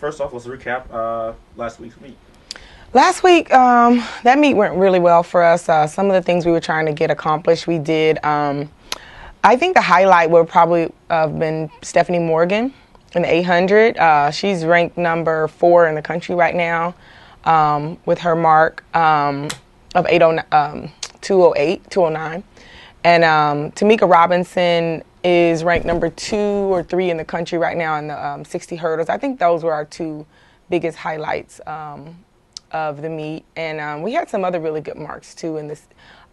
first off, let's recap last week's meet. Last week, that meet went really well for us. Some of the things we were trying to get accomplished, we did. I think the highlight would probably have been Stephanie Morgan in the 800. She's ranked number 4 in the country right now with her mark of 209. And Tamika Robinson is ranked number 2 or 3 in the country right now in the 60 hurdles. I think those were our 2 biggest highlights of the meet. And we had some other really good marks too in this.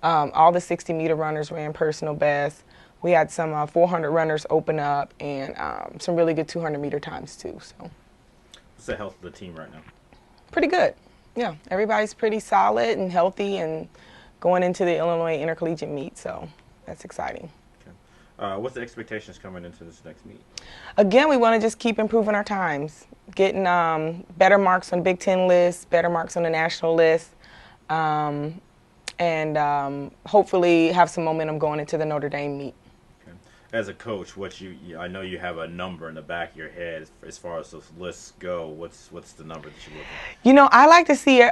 All the 60-meter runners ran personal best. We had some 400 runners open up and some really good 200-meter times too. So, what's the health of the team right now? Pretty good. Yeah, everybody's pretty solid and healthy and going into the Illinois Intercollegiate meet. So that's exciting. What's the expectations coming into this next meet? Again, we want to just keep improving our times, getting better marks on the Big Ten list, better marks on the national list, and hopefully have some momentum going into the Notre Dame meet. Okay. As a coach, I know you have a number in the back of your head as far as those lists go. What's the number that you look at? You know, I like to see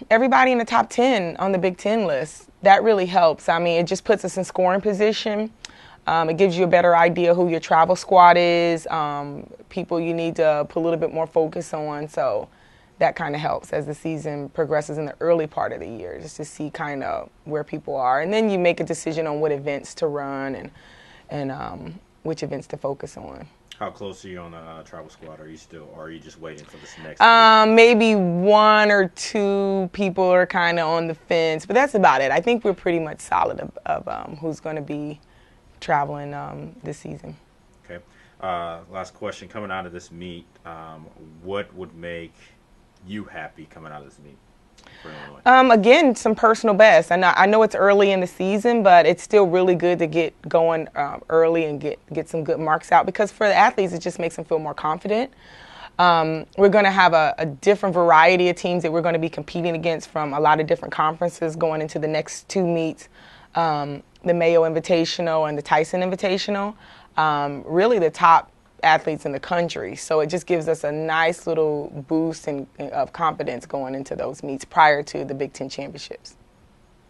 everybody in the top 10 on the Big Ten list. That really helps. I mean, it just puts us in scoring position. It gives you a better idea who your travel squad is, people you need to put a little bit more focus on. So that kind of helps as the season progresses in the early part of the year, just to see kind of where people are. And then you make a decision on what events to run and which events to focus on. How close are you on the travel squad? Or are you just waiting for this next maybe 1 or 2 people are kind of on the fence, but that's about it. I think we're pretty much solid of who's going to be traveling this season. Okay. Last question. Coming out of this meet, what would make you happy coming out of this meet for Illinois? Again, some personal best. I know it's early in the season, but it's still really good to get going early and get some good marks out, because for the athletes, it just makes them feel more confident. We're going to have a different variety of teams that we're going to be competing against from a lot of different conferences going into the next 2 meets. The Mayo Invitational and the Tyson Invitational, really the top athletes in the country. So it just gives us a nice little boost of confidence going into those meets prior to the Big Ten championships.